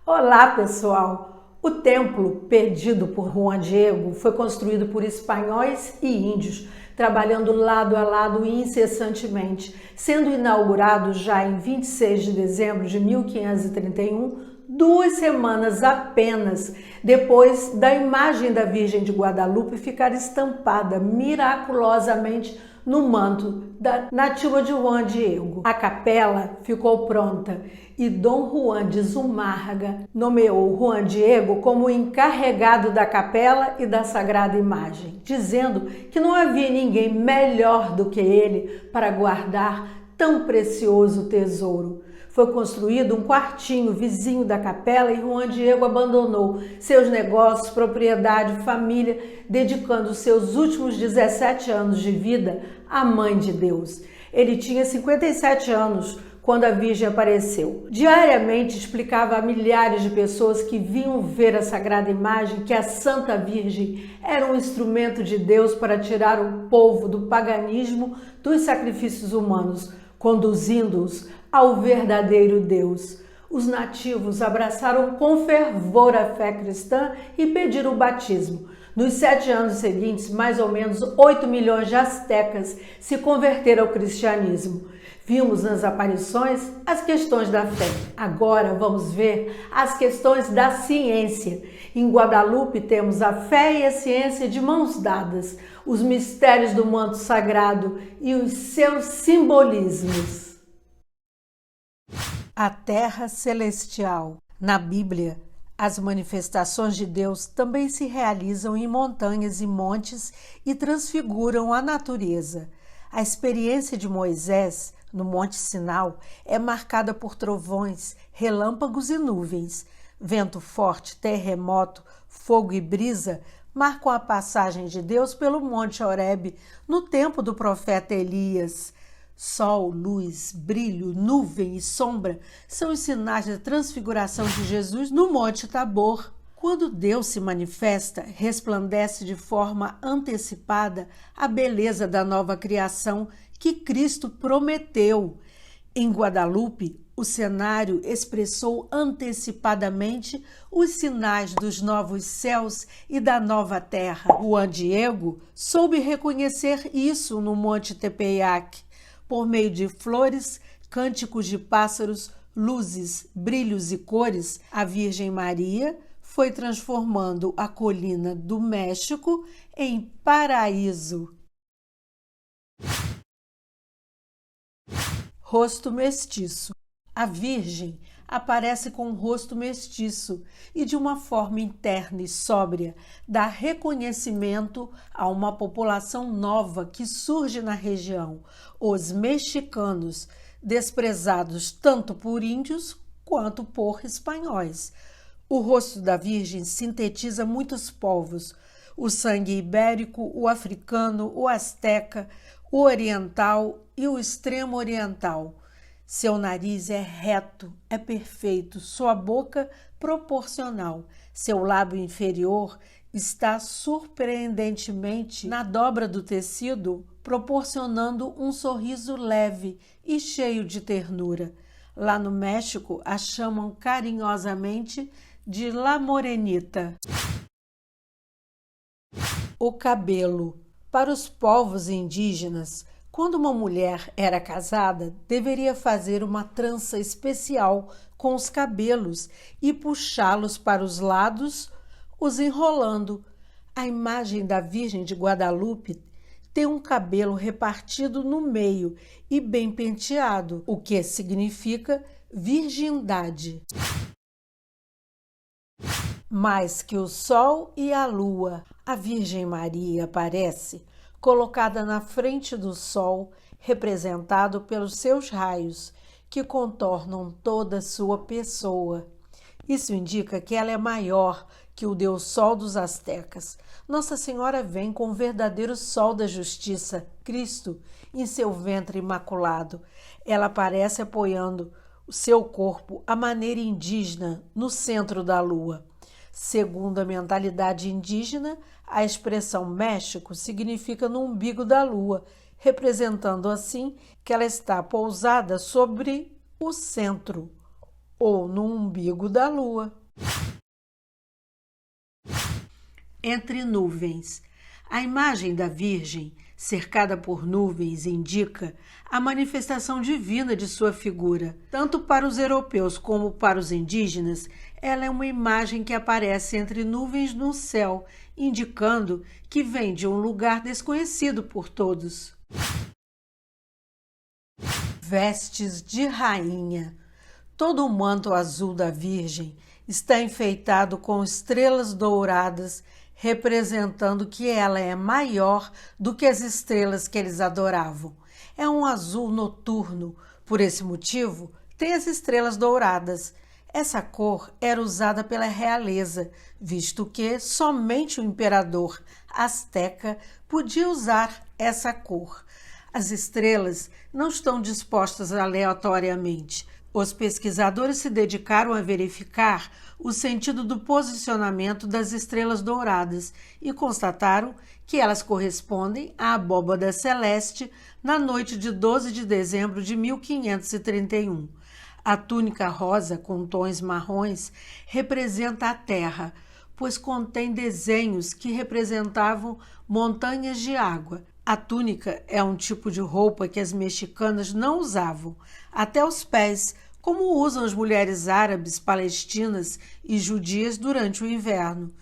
Olá, pessoal! O templo, perdido por Juan Diego, foi construído por espanhóis e índios, trabalhando lado a lado incessantemente, sendo inaugurado já em 26 de dezembro de 1531, 2 semanas apenas depois da imagem da Virgem de Guadalupe ficar estampada miraculosamente no manto da nativa de Juan Diego. A capela ficou pronta e Dom Juan de Zumárraga nomeou Juan Diego como encarregado da capela e da sagrada imagem, dizendo que não havia ninguém melhor do que ele para guardar tão precioso tesouro. Foi construído um quartinho vizinho da capela e Juan Diego abandonou seus negócios, propriedade, família, dedicando seus últimos 17 anos de vida à Mãe de Deus. Ele tinha 57 anos quando a Virgem apareceu. Diariamente explicava a milhares de pessoas que vinham ver a sagrada imagem que a Santa Virgem era um instrumento de Deus para tirar o povo do paganismo dos sacrifícios humanos, conduzindo-os ao verdadeiro Deus. Os nativos abraçaram com fervor a fé cristã e pediram o batismo. Nos 7 anos seguintes, mais ou menos 8 milhões de astecas se converteram ao cristianismo. Vimos nas aparições as questões da fé. Agora vamos ver as questões da ciência. Em Guadalupe temos a fé e a ciência de mãos dadas, os mistérios do manto sagrado e os seus simbolismos. A Terra Celestial. Na Bíblia, as manifestações de Deus também se realizam em montanhas e montes e transfiguram a natureza. A experiência de Moisés no Monte Sinai é marcada por trovões, relâmpagos e nuvens. Vento forte, terremoto, fogo e brisa marcam a passagem de Deus pelo Monte Horebe no tempo do profeta Elias. Sol, luz, brilho, nuvem e sombra são os sinais da transfiguração de Jesus no Monte Tabor. Quando Deus se manifesta, resplandece de forma antecipada a beleza da nova criação que Cristo prometeu. Em Guadalupe, o cenário expressou antecipadamente os sinais dos novos céus e da nova terra. Juan Diego soube reconhecer isso no Monte Tepeyac, por meio de flores, cânticos de pássaros, luzes, brilhos e cores. A Virgem Maria foi transformando a colina do México em paraíso. Rosto mestiço. A Virgem aparece com um rosto mestiço e de uma forma interna e sóbria dá reconhecimento a uma população nova que surge na região, os mexicanos, desprezados tanto por índios quanto por espanhóis. O rosto da Virgem sintetiza muitos povos: o sangue ibérico, o africano, o asteca, o oriental e o extremo oriental. Seu nariz é reto, é perfeito, sua boca proporcional. Seu lábio inferior está surpreendentemente na dobra do tecido, proporcionando um sorriso leve e cheio de ternura. Lá no México, a chamam carinhosamente de La Morenita. O cabelo. Para os povos indígenas, quando uma mulher era casada, deveria fazer uma trança especial com os cabelos e puxá-los para os lados, os enrolando. A imagem da Virgem de Guadalupe tem um cabelo repartido no meio e bem penteado, o que significa virgindade. Mais que o sol e a lua, a Virgem Maria aparece colocada na frente do sol, representado pelos seus raios, que contornam toda a sua pessoa. Isso indica que ela é maior que o Deus Sol dos astecas. Nossa Senhora vem com o verdadeiro sol da justiça, Cristo, em seu ventre imaculado. Ela aparece apoiando o seu corpo à maneira indígena no centro da lua. Segundo a mentalidade indígena, a expressão México significa no umbigo da lua, representando assim que ela está pousada sobre o centro ou no umbigo da lua. Entre nuvens. A imagem da Virgem, cercada por nuvens, indica a manifestação divina de sua figura. Tanto para os europeus como para os indígenas, ela é uma imagem que aparece entre nuvens no céu, indicando que vem de um lugar desconhecido por todos. Vestes de rainha. Todo o manto azul da Virgem está enfeitado com estrelas douradas, representando que ela é maior do que as estrelas que eles adoravam. É um azul noturno, por esse motivo, tem as estrelas douradas. Essa cor era usada pela realeza, visto que somente o imperador azteca podia usar essa cor. As estrelas não estão dispostas aleatoriamente. Os pesquisadores se dedicaram a verificar o sentido do posicionamento das estrelas douradas e constataram que elas correspondem à abóbada celeste na noite de 12 de dezembro de 1531. A túnica rosa com tons marrons representa a terra, pois contém desenhos que representavam montanhas de água. A túnica é um tipo de roupa que as mexicanas não usavam, até os pés, como usam as mulheres árabes, palestinas e judias durante o inverno.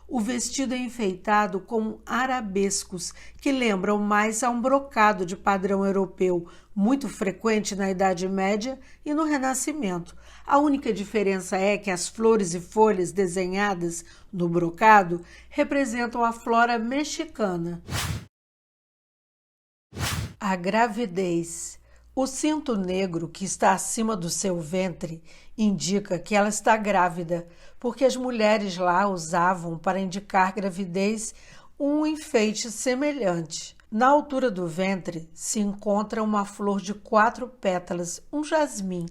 O vestido é enfeitado com arabescos, que lembram mais a um brocado de padrão europeu, muito frequente na Idade Média e no Renascimento. A única diferença é que as flores e folhas desenhadas no brocado representam a flora mexicana. A gravidez. O cinto negro que está acima do seu ventre indica que ela está grávida, porque as mulheres lá usavam para indicar gravidez um enfeite semelhante. Na altura do ventre se encontra uma flor de 4 pétalas, um jasmim.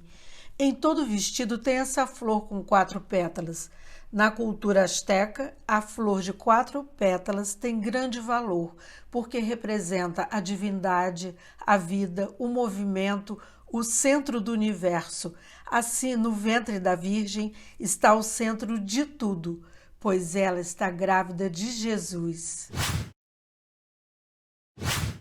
Em todo vestido tem essa flor com 4 pétalas. Na cultura asteca, a flor de 4 pétalas tem grande valor, porque representa a divindade, a vida, o movimento, o centro do universo. Assim, no ventre da Virgem está o centro de tudo, pois ela está grávida de Jesus.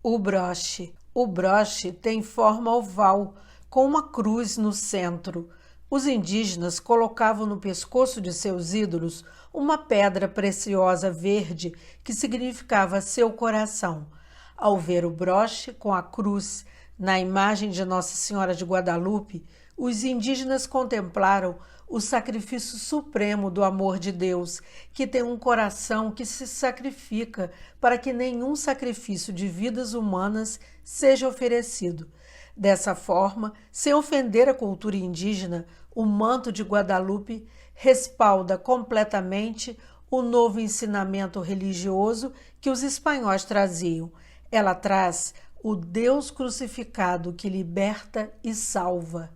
O broche. O broche tem forma oval, com uma cruz no centro. Os indígenas colocavam no pescoço de seus ídolos uma pedra preciosa verde que significava seu coração. Ao ver o broche com a cruz na imagem de Nossa Senhora de Guadalupe, os indígenas contemplaram o sacrifício supremo do amor de Deus, que tem um coração que se sacrifica para que nenhum sacrifício de vidas humanas seja oferecido. Dessa forma, sem ofender a cultura indígena, o manto de Guadalupe respalda completamente o novo ensinamento religioso que os espanhóis traziam. Ela traz o Deus crucificado que liberta e salva.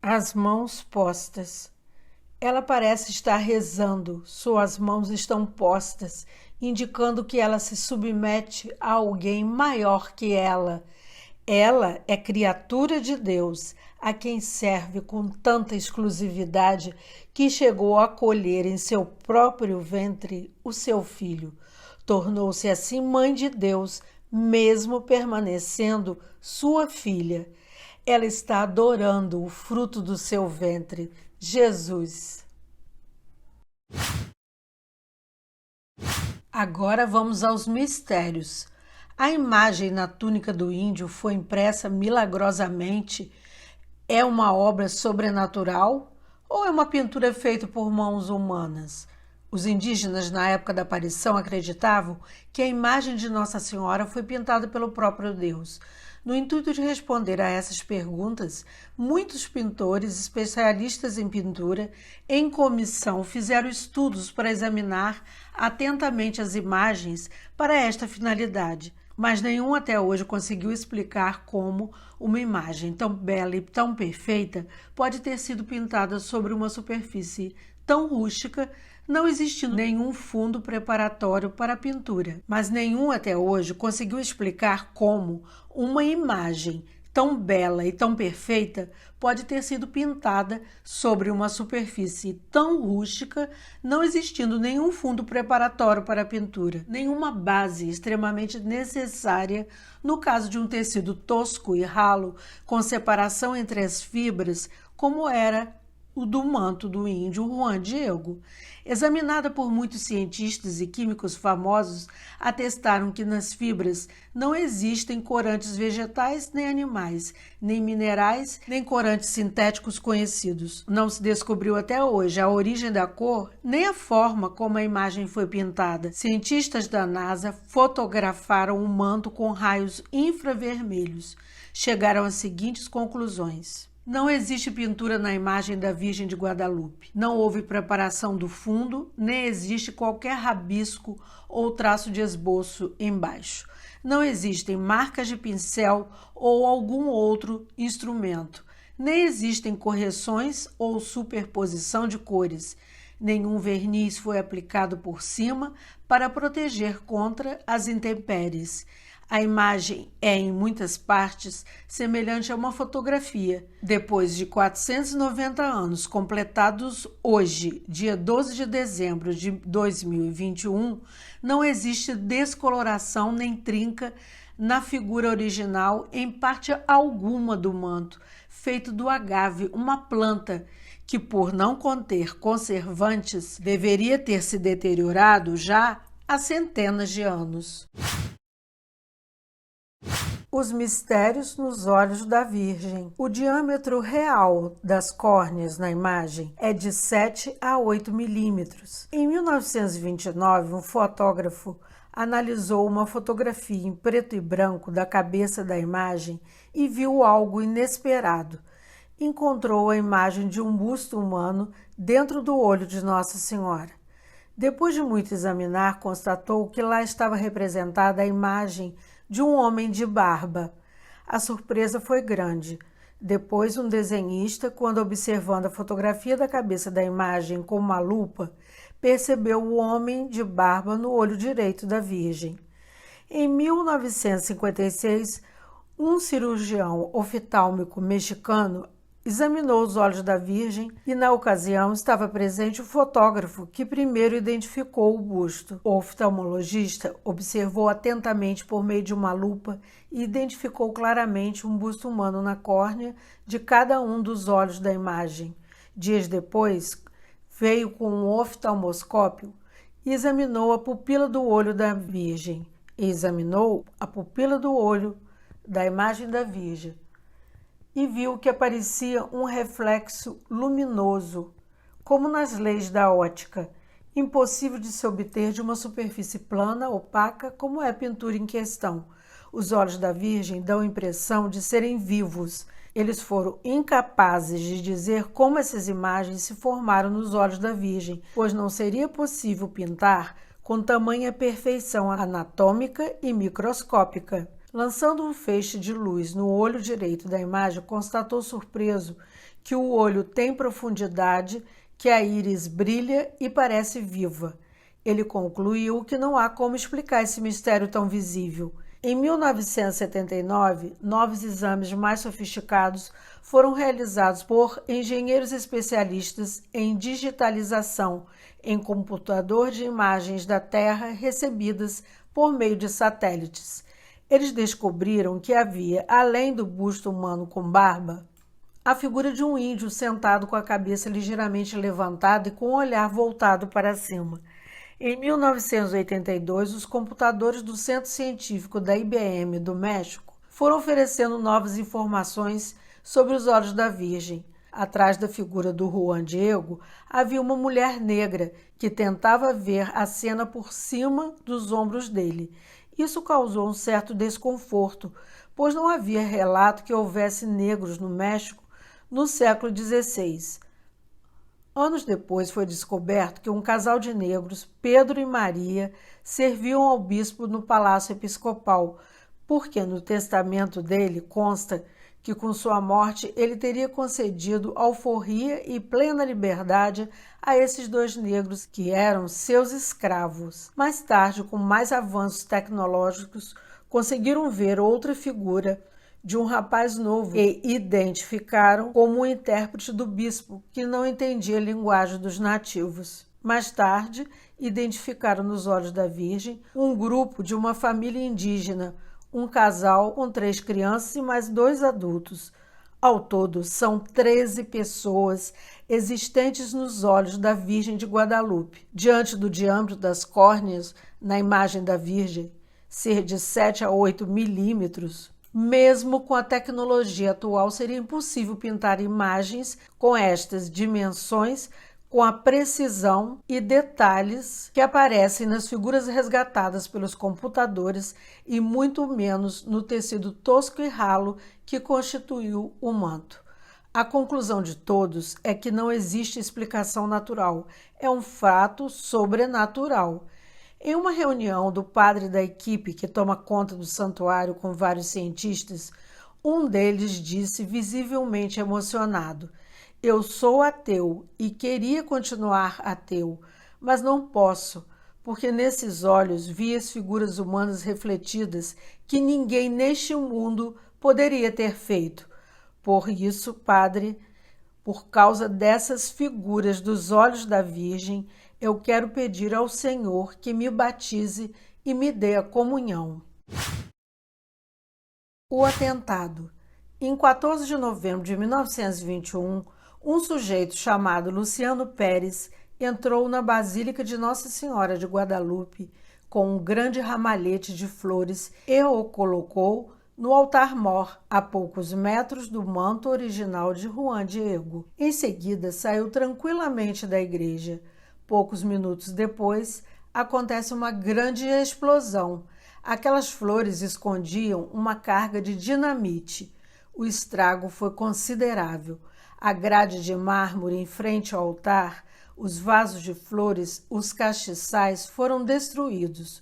As mãos postas. Ela parece estar rezando, suas mãos estão postas, indicando que ela se submete a alguém maior que ela. Ela é criatura de Deus, a quem serve com tanta exclusividade que chegou a acolher em seu próprio ventre o seu filho. Tornou-se assim mãe de Deus, mesmo permanecendo sua filha. Ela está adorando o fruto do seu ventre, Jesus. Agora vamos aos mistérios. A imagem na túnica do índio foi impressa milagrosamente. É uma obra sobrenatural ou é uma pintura feita por mãos humanas? Os indígenas, na época da aparição, acreditavam que a imagem de Nossa Senhora foi pintada pelo próprio Deus. No intuito de responder a essas perguntas, muitos pintores, especialistas em pintura, em comissão, fizeram estudos para examinar atentamente as imagens para esta finalidade, mas nenhum até hoje conseguiu explicar como uma imagem tão bela e tão perfeita pode ter sido pintada sobre uma superfície tão rústica não existindo nenhum fundo preparatório para a pintura, mas nenhum até hoje conseguiu explicar como uma imagem tão bela e tão perfeita pode ter sido pintada sobre uma superfície tão rústica, não existindo nenhum fundo preparatório para a pintura, nenhuma base extremamente necessária no caso de um tecido tosco e ralo, com separação entre as fibras, como era o do manto do índio Juan Diego. Examinada por muitos cientistas e químicos famosos, atestaram que nas fibras não existem corantes vegetais nem animais, nem minerais, nem corantes sintéticos conhecidos. Não se descobriu até hoje a origem da cor, nem a forma como a imagem foi pintada. Cientistas da NASA fotografaram o manto com raios infravermelhos. Chegaram às seguintes conclusões. Não existe pintura na imagem da Virgem de Guadalupe. Não houve preparação do fundo, nem existe qualquer rabisco ou traço de esboço embaixo. Não existem marcas de pincel ou algum outro instrumento. Nem existem correções ou superposição de cores. Nenhum verniz foi aplicado por cima para proteger contra as intempéries. A imagem é, em muitas partes, semelhante a uma fotografia. Depois de 490 anos completados hoje, dia 12 de dezembro de 2021, não existe descoloração nem trinca na figura original em parte alguma do manto, feito do agave, uma planta que, por não conter conservantes, deveria ter se deteriorado já há centenas de anos. Os mistérios nos olhos da Virgem. O diâmetro real das córneas na imagem é de 7 a 8 milímetros. Em 1929, um fotógrafo analisou uma fotografia em preto e branco da cabeça da imagem e viu algo inesperado. Encontrou a imagem de um busto humano dentro do olho de Nossa Senhora. Depois de muito examinar, constatou que lá estava representada a imagem de um homem de barba. A surpresa foi grande. Depois, um desenhista, quando observando a fotografia da cabeça da imagem com uma lupa, percebeu o homem de barba no olho direito da Virgem. Em 1956, um cirurgião oftálmico mexicano examinou os olhos da Virgem e, na ocasião, estava presente o fotógrafo que primeiro identificou o busto. O oftalmologista observou atentamente por meio de uma lupa e identificou claramente um busto humano na córnea de cada um dos olhos da imagem. Dias depois, veio com um oftalmoscópio e examinou a pupila do olho da Virgem. Examinou a pupila do olho da imagem da Virgem e viu que aparecia um reflexo luminoso, como nas leis da ótica, impossível de se obter de uma superfície plana, opaca, como é a pintura em questão. Os olhos da Virgem dão a impressão de serem vivos. Eles foram incapazes de dizer como essas imagens se formaram nos olhos da Virgem, pois não seria possível pintar com tamanha perfeição anatômica e microscópica. Lançando um feixe de luz no olho direito da imagem, constatou surpreso que o olho tem profundidade, que a íris brilha e parece viva. Ele concluiu que não há como explicar esse mistério tão visível. Em 1979, novos exames mais sofisticados foram realizados por engenheiros especialistas em digitalização em computador de imagens da Terra recebidas por meio de satélites. Eles descobriram que havia, além do busto humano com barba, a figura de um índio sentado com a cabeça ligeiramente levantada e com o olhar voltado para cima. Em 1982, os computadores do Centro Científico da IBM do México foram oferecendo novas informações sobre os olhos da Virgem. Atrás da figura do Juan Diego havia uma mulher negra que tentava ver a cena por cima dos ombros dele. Isso causou um certo desconforto, pois não havia relato que houvesse negros no México no século XVI. Anos depois foi descoberto que um casal de negros, Pedro e Maria, serviam ao bispo no Palácio Episcopal, porque no testamento dele consta que com sua morte ele teria concedido alforria e plena liberdade a esses 2 negros que eram seus escravos. Mais tarde, com mais avanços tecnológicos, conseguiram ver outra figura de um rapaz novo e identificaram como o intérprete do bispo, que não entendia a linguagem dos nativos. Mais tarde, identificaram nos olhos da Virgem um grupo de uma família indígena, um casal com 3 crianças e mais 2 adultos. Ao todo, são 13 pessoas existentes nos olhos da Virgem de Guadalupe. Diante do diâmetro das córneas na imagem da Virgem ser de 7 a 8 milímetros, mesmo com a tecnologia atual seria impossível pintar imagens com estas dimensões com a precisão e detalhes que aparecem nas figuras resgatadas pelos computadores e muito menos no tecido tosco e ralo que constituiu o manto. A conclusão de todos é que não existe explicação natural, é um fato sobrenatural. Em uma reunião do padre da equipe que toma conta do santuário com vários cientistas, um deles disse visivelmente emocionado: "Eu sou ateu e queria continuar ateu, mas não posso, porque nesses olhos vi as figuras humanas refletidas que ninguém neste mundo poderia ter feito. Por isso, padre, por causa dessas figuras dos olhos da Virgem, eu quero pedir ao Senhor que me batize e me dê a comunhão." O atentado. Em 14 de novembro de 1921, um sujeito chamado Luciano Pérez entrou na Basílica de Nossa Senhora de Guadalupe com um grande ramalhete de flores e o colocou no altar-mor, a poucos metros do manto original de Juan Diego. Em seguida, saiu tranquilamente da igreja. Poucos minutos depois, acontece uma grande explosão. Aquelas flores escondiam uma carga de dinamite. O estrago foi considerável. A grade de mármore em frente ao altar, os vasos de flores, os castiçais foram destruídos.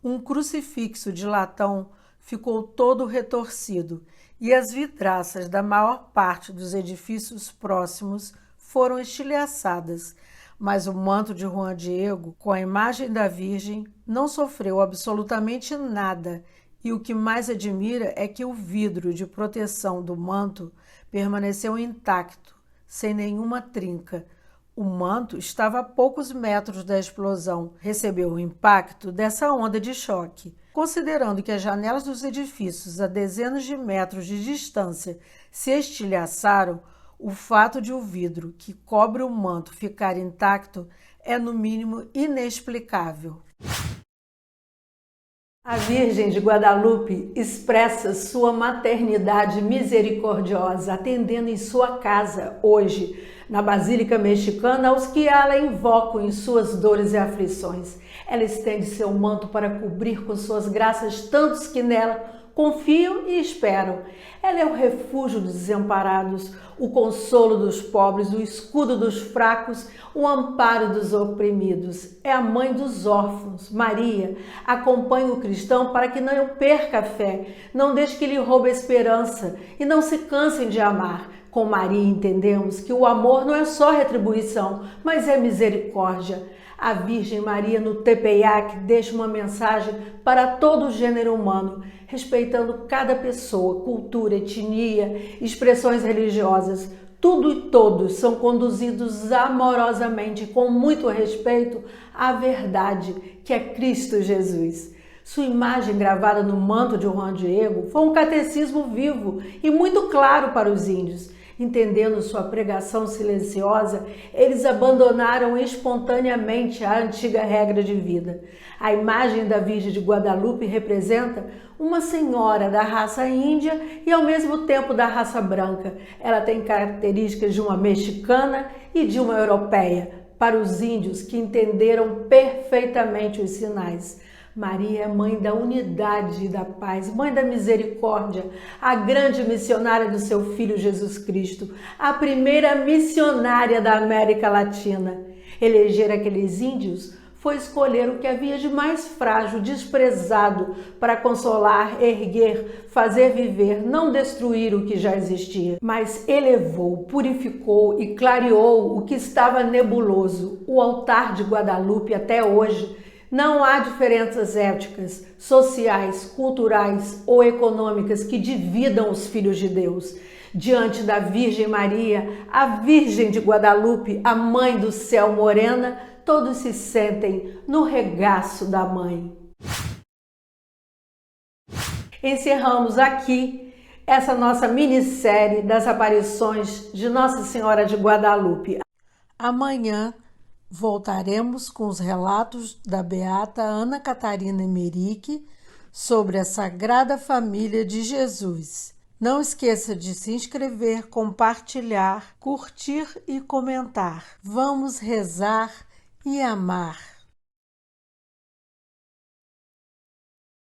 Um crucifixo de latão ficou todo retorcido e as vidraças da maior parte dos edifícios próximos foram estilhaçadas, mas o manto de Juan Diego, com a imagem da Virgem, não sofreu absolutamente nada, e o que mais admira é que o vidro de proteção do manto permaneceu intacto, sem nenhuma trinca. O manto estava a poucos metros da explosão, recebeu o impacto dessa onda de choque. Considerando que as janelas dos edifícios a dezenas de metros de distância se estilhaçaram, o fato de o vidro que cobre o manto ficar intacto é, no mínimo, inexplicável. A Virgem de Guadalupe expressa sua maternidade misericordiosa, atendendo em sua casa, hoje, na Basílica Mexicana, aos que ela invocam em suas dores e aflições. Ela estende seu manto para cobrir com suas graças tantos que nela confiam e esperam. Ela é o refúgio dos desamparados, o consolo dos pobres, o escudo dos fracos, o amparo dos oprimidos. É a mãe dos órfãos. Maria acompanha o cristão para que não perca a fé, não deixe que lhe roube a esperança e não se cansem de amar. Com Maria entendemos que o amor não é só retribuição, mas é misericórdia. A Virgem Maria no Tepeyac deixa uma mensagem para todo o gênero humano, respeitando cada pessoa, cultura, etnia, expressões religiosas. Tudo e todos são conduzidos amorosamente, com muito respeito, à verdade, que é Cristo Jesus. Sua imagem gravada no manto de Juan Diego foi um catecismo vivo e muito claro para os índios. Entendendo sua pregação silenciosa, eles abandonaram espontaneamente a antiga regra de vida. A imagem da Virgem de Guadalupe representa uma senhora da raça índia e ao mesmo tempo da raça branca. Ela tem características de uma mexicana e de uma europeia, para os índios que entenderam perfeitamente os sinais. Maria é mãe da unidade e da paz, mãe da misericórdia, a grande missionária do seu Filho Jesus Cristo, a primeira missionária da América Latina. Eleger aqueles índios foi escolher o que havia de mais frágil, desprezado, para consolar, erguer, fazer viver, não destruir o que já existia, mas elevou, purificou e clareou o que estava nebuloso. O altar de Guadalupe até hoje não há diferenças éticas, sociais, culturais ou econômicas que dividam os filhos de Deus. Diante da Virgem Maria, a Virgem de Guadalupe, a Mãe do Céu morena, todos se sentem no regaço da Mãe. Encerramos aqui essa nossa minissérie das aparições de Nossa Senhora de Guadalupe. Amanhã voltaremos com os relatos da beata Ana Catarina Emerick sobre a Sagrada Família de Jesus. Não esqueça de se inscrever, compartilhar, curtir e comentar. Vamos rezar e amar.